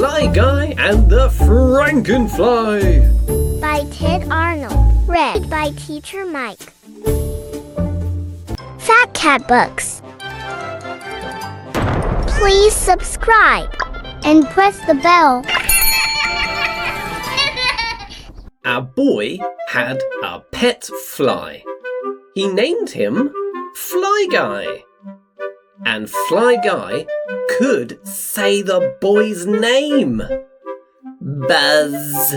Fly Guy and the Frankenfly by Ted Arnold. Read by Teacher Mike. Fat Cat Books. Please subscribe and press the bell. A boy had a pet fly. He named him Fly Guy. And Fly Guy could say the boy's name. Buzz.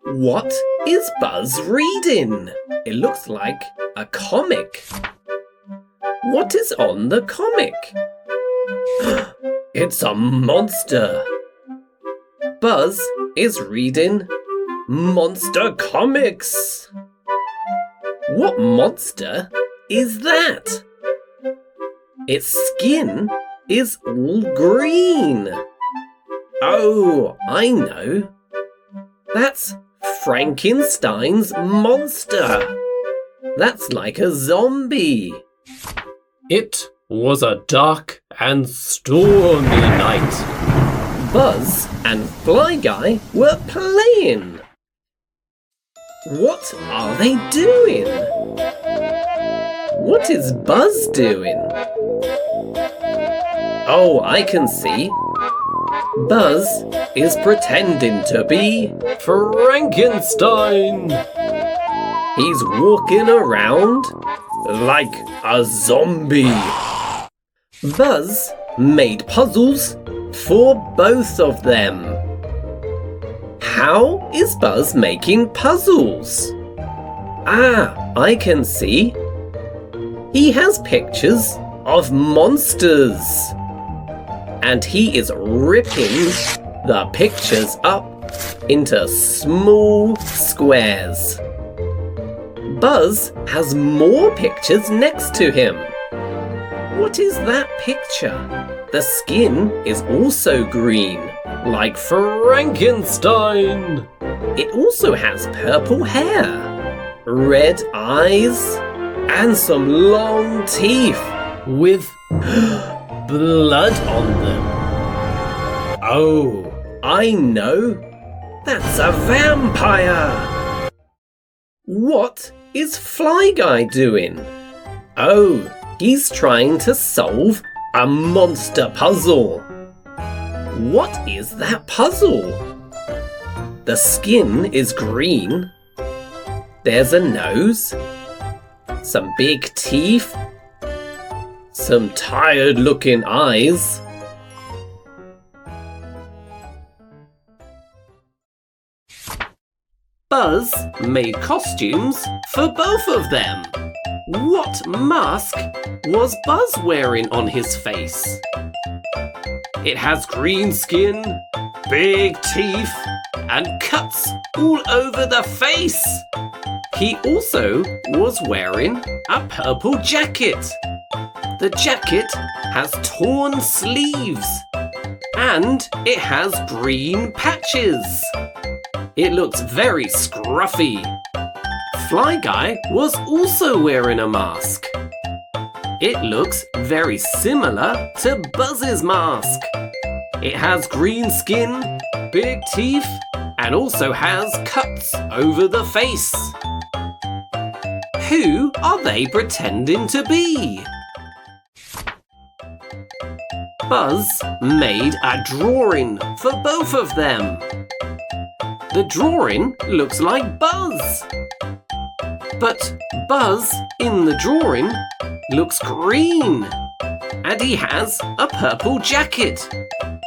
What is Buzz reading? It looks like a comic. What is on the comic? It's a monster. Buzz is reading Monster Comics. What monster is that? Its skin is all green. Oh, I know. That's Frankenstein's monster. That's like a zombie. It was a dark and stormy night. Buzz and Fly Guy were playing. What are they doing? What is Buzz doing? Oh, I can see. Buzz is pretending to be Frankenstein. He's walking around like a zombie. Buzz made puzzles for both of them. How is Buzz making puzzles? Ah, I can see. He has pictures of monsters. And he is ripping the pictures up into small squares. Buzz has more pictures next to him. What is that picture? The skin is also green, like Frankenstein. It also has purple hair, red eyes, and some long teeth with blood on them. Oh, I know. That's a vampire. What is Fly Guy doing? Oh, he's trying to solve a monster puzzle. What is that puzzle? The skin is green. There's a nose, some big teeth, some tired-looking eyes. Buzz made costumes for both of them. What mask was Buzz wearing on his face? It has green skin, big teeth, and cuts all over the face. He also was wearing a purple jacket. The jacket has torn sleeves and it has green patches. It looks very scruffy. Fly Guy was also wearing a mask. It looks very similar to Buzz's mask. It has green skin, big teeth, and also has cuts over the face. Who are they pretending to be? Buzz made a drawing for both of them. The drawing looks like Buzz. But Buzz in the drawing looks green. And he has a purple jacket.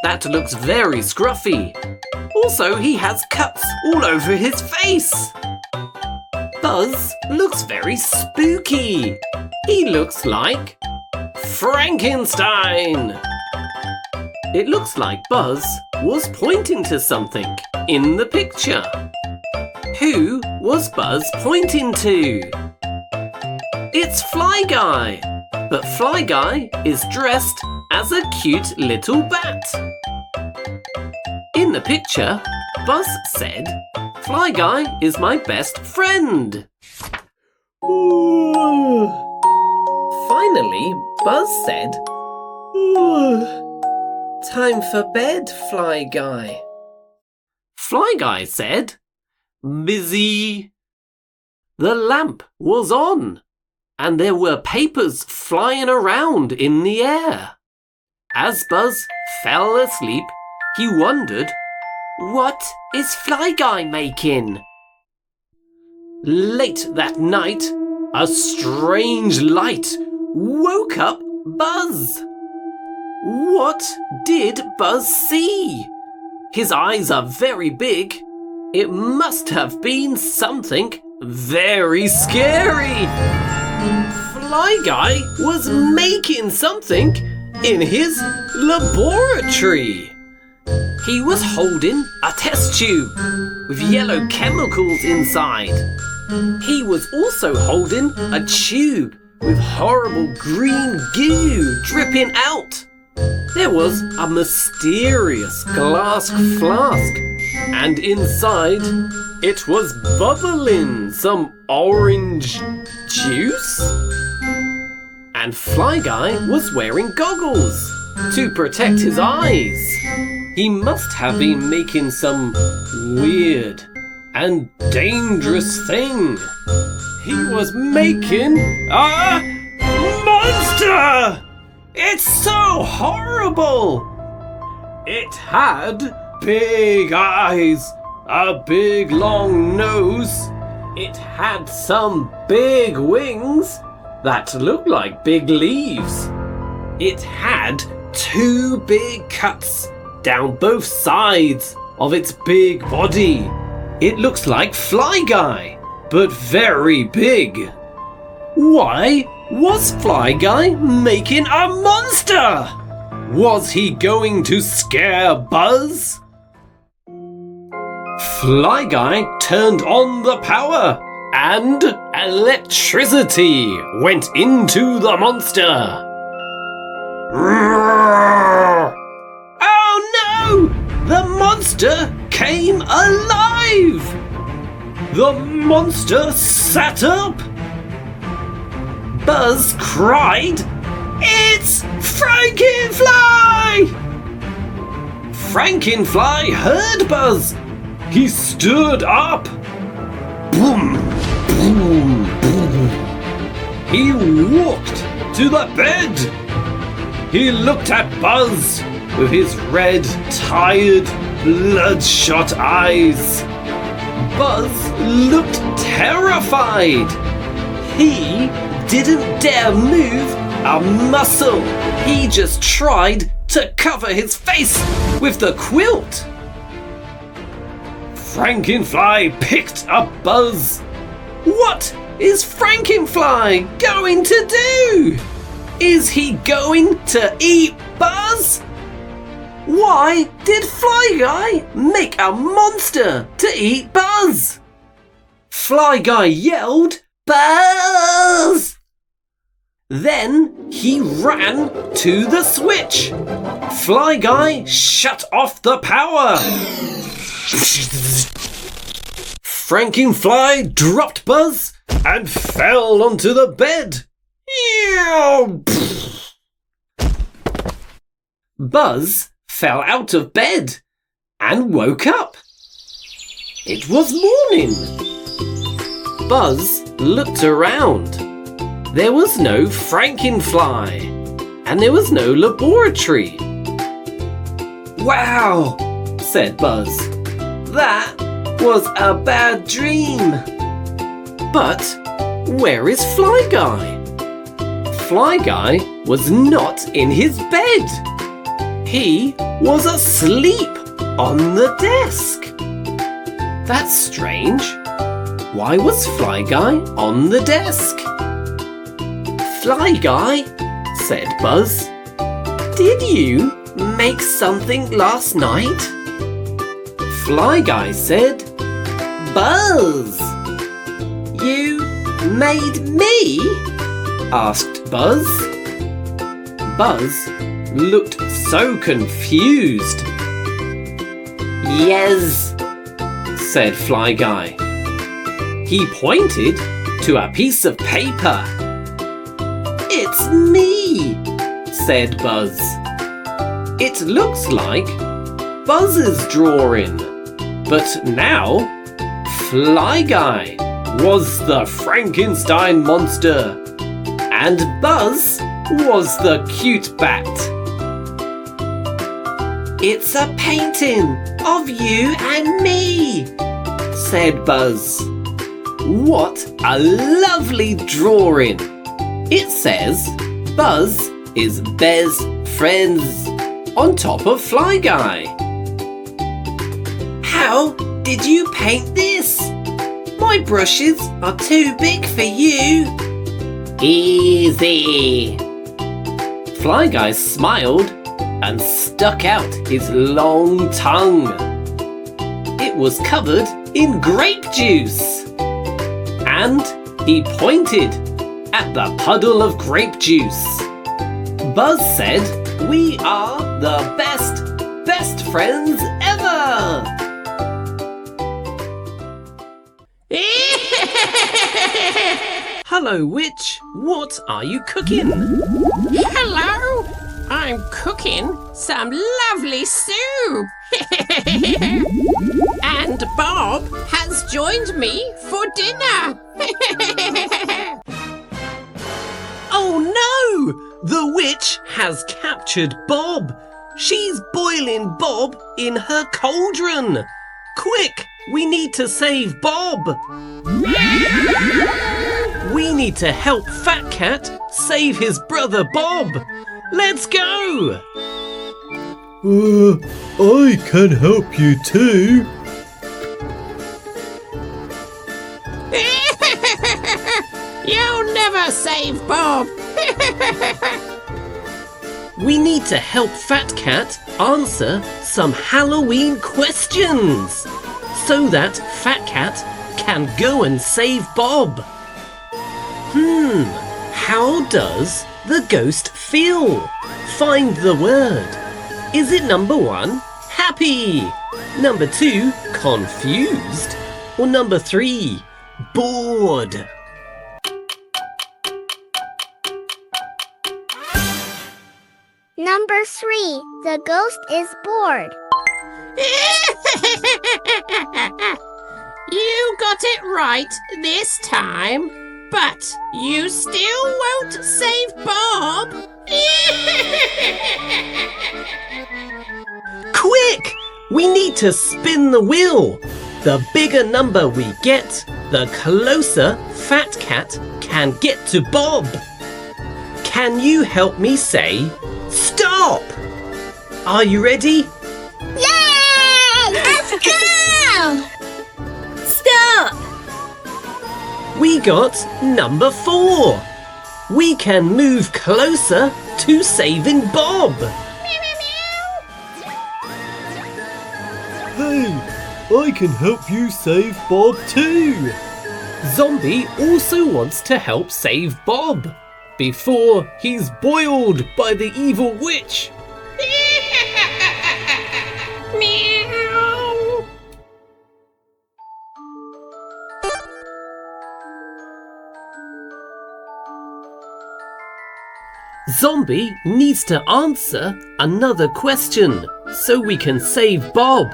That looks very scruffy. Also, he has cuts all over his face. Buzz looks very spooky. He looks like Frankenstein. It looks like Buzz was pointing to something in the picture. Who was Buzz pointing to? It's Fly Guy. But Fly Guy is dressed as a cute little bat. In the picture, Buzz said, "Fly Guy is my best friend." Ooh. Finally, Buzz said, "Ooh. Time for bed, Fly Guy. Fly Guy said, "Busy." The lamp was on, and there were papers flying around in the air. As Buzz fell asleep, he wondered, "What is Fly Guy making?" Late that night, a strange light woke up Buzz. What did Buzz see? His eyes are very big. It must have been something very scary. Fly Guy was making something in his laboratory. He was holding a test tube with yellow chemicals inside. He was also holding a tube with horrible green goo dripping out. There was a mysterious glass flask, and inside it was bubbling some orange juice. And Fly Guy was wearing goggles to protect his eyes. He must have been making some weird and dangerous thing. He was making a monster! It's so horrible! It had big eyes, a big long nose. It had some big wings that looked like big leaves. It had 2 big cuts down both sides of its big body. It looks like Fly Guy, but very big. Why was Fly Guy making a monster? Was he going to scare Buzz? Fly Guy turned on the power and electricity went into the monster. Roar! Oh no! The monster came alive! The monster sat up! Buzz cried, "It's Frankenfly!" Frankenfly heard Buzz. He stood up. Boom! Boom! Boom! He walked to the bed. He looked at Buzz with his red, tired, bloodshot eyes. Buzz looked terrified. He didn't dare move a muscle. He just tried to cover his face with the quilt. Frankenfly picked up Buzz. What is Frankenfly going to do? Is he going to eat Buzz? Why did Fly Guy make a monster to eat Buzz? Fly Guy yelled, "Buzz!" Then he ran to the switch. Fly Guy shut off the power. Frankenfly dropped Buzz and fell onto the bed. Buzz fell out of bed and woke up. It was morning. Buzz looked around. There was no Frankenfly, and there was no laboratory. "Wow," said Buzz. "That was a bad dream." But where is Fly Guy? Fly Guy was not in his bed. He was asleep on the desk. That's strange. Why was Fly Guy on the desk? "Fly Guy," said Buzz, "did you make something last night?" Fly Guy said, "Buzz, you made me?" asked Buzz. Buzz looked so confused. "Yes," said Fly Guy. He pointed to a piece of paper. "It's me," said Buzz. "It looks like Buzz's drawing." But now, Fly Guy was the Frankenstein monster, and Buzz was the cute bat. "It's a painting of you and me," said Buzz. "What a lovely drawing!" It says Buzz is best friends on top of Fly Guy. "How did you paint this? My brushes are too big for you." "Easy." Fly Guy smiled and stuck out his long tongue. It was covered in grape juice. And he pointed at the puddle of grape juice. Buzz said, "We are the best friends ever." Hello, Witch. What are you cooking? Hello, I'm cooking some lovely soup. And Bob has joined me for dinner. Oh no! The witch has captured Bob. She's boiling Bob in her cauldron. Quick, we need to save Bob. We need to help Fat Cat save his brother Bob. Let's go! I can help you too. You'll never save Bob. We need to help Fat Cat answer some Halloween questions so that Fat Cat can go and save Bob. How does the ghost feel? Find the word. Is it number 1, happy? Number 2, confused? Or number 3, bored? Number 3. The ghost is bored. You got it right this time, but you still won't save Bob. Quick! We need to spin the wheel. The bigger number we get, the closer Fat Cat can get to Bob. Can you help me say stop? Are you ready? Yay! Let's go! Stop! We got number 4. We can move closer to saving Bob. Hey, I can help you save Bob too. Zombie also wants to help save Bob before he's boiled by the evil witch. Meow. Zombie needs to answer another question so we can save Bob.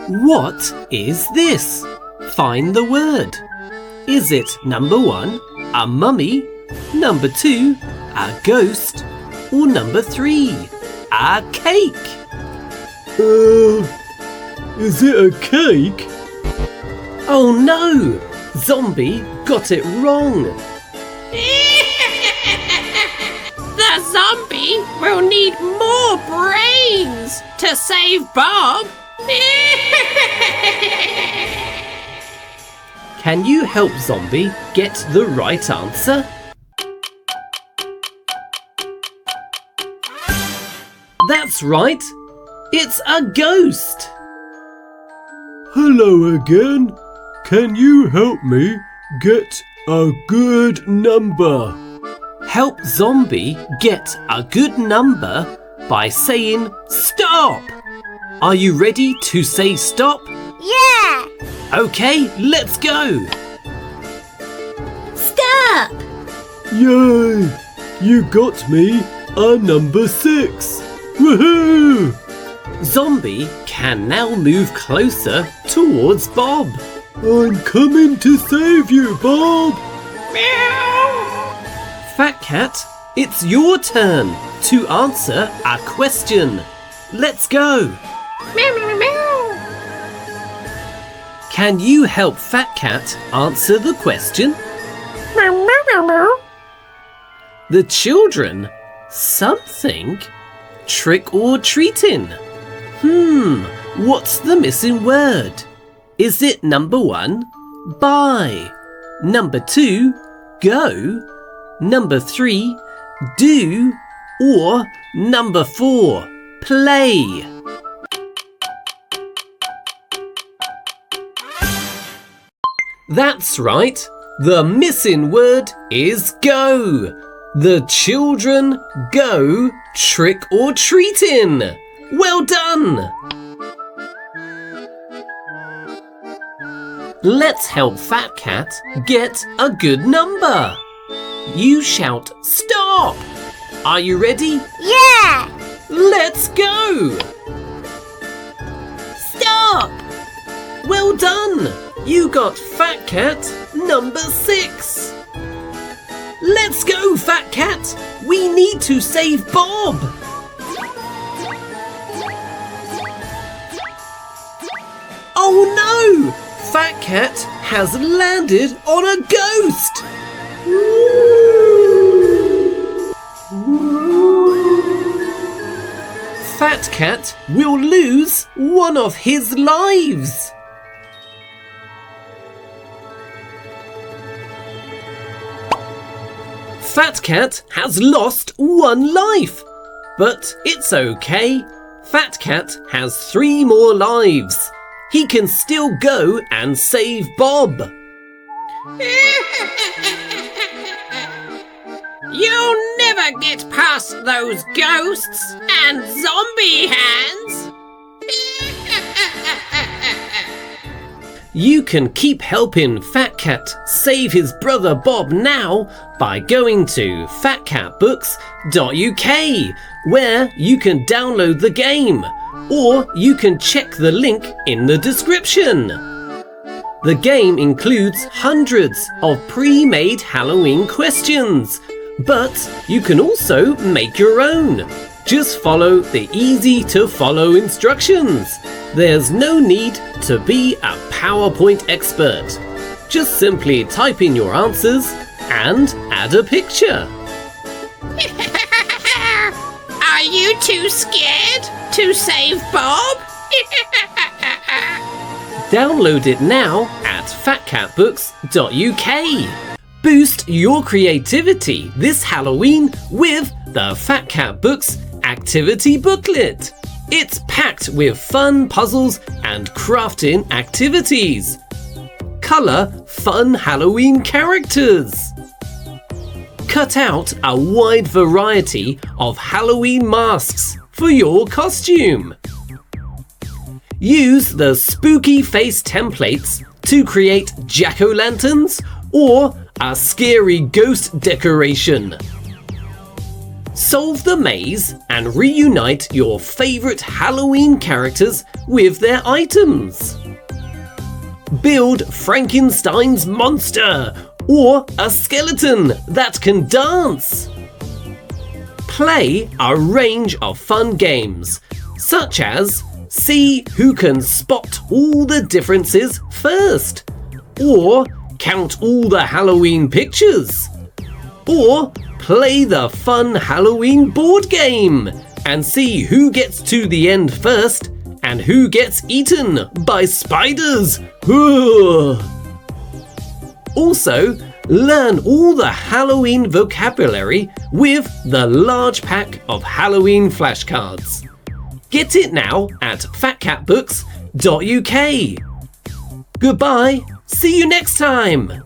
What is this? Find the word. Is it number 1, a mummy? Number 2, a ghost? Or number 3, a cake? Is it a cake? Oh no! Zombie got it wrong. The zombie will need more brains to save Bob. Can you help Zombie get the right answer? That's right! It's a ghost! Hello again. Can you help me get a good number? Help Zombie get a good number by saying stop! Are you ready to say stop? Yeah! Okay, let's go! Stop! Yay! You got me a number 6. Woohoo! Zombie can now move closer towards Bob. I'm coming to save you, Bob. Fat Cat, it's your turn to answer a question. Let's go. Can you help Fat Cat answer the question? The children, something, trick or treating. What's the missing word? Is it number 1, buy, number 2, go, number 3, do, or number 4, play? That's right. The missing word is go. The children go trick or treating. Well done. Let's help Fat Cat get a good number. You shout stop. Are you ready? Yeah! Let's go. Stop! Well done. You got Fat Cat number 6. Let's go, Fat Cat. We need to save Bob. Oh no! Fat Cat has landed on a ghost. Fat Cat will lose one of his lives. Fat Cat has lost 1 life, but it's okay. Fat Cat has 3 more lives. He can still go and save Bob. You'll never get past those ghosts and zombie hands. You can keep helping Fat Cat save his brother Bob now by going to fatcatbooks.uk, where you can download the game, or you can check the link in the description. The game includes hundreds of pre-made Halloween questions, but you can also make your own. Just follow the easy-to-follow instructions. There's no need to be a PowerPoint expert. Just simply type in your answers and add a picture. Are you too scared to save Bob? Download it now at fatcatbooks.uk. Boost your creativity this Halloween with the Fat Cat Books activity booklet. It's packed with fun puzzles and crafting activities. Colour fun Halloween characters. Cut out a wide variety of Halloween masks for your costume. Use the spooky face templates to create jack-o'-lanterns or a scary ghost decoration. Solve the maze and reunite your favourite Halloween characters with their items. Build Frankenstein's monster or a skeleton that can dance. Play a range of fun games, such as see who can spot all the differences first, or count all the Halloween pictures, or play the fun Halloween board game and see who gets to the end first and who gets eaten by spiders. Also, learn all the Halloween vocabulary with the large pack of Halloween flashcards. Get it now at fatcatbooks.uk. Goodbye, see you next time.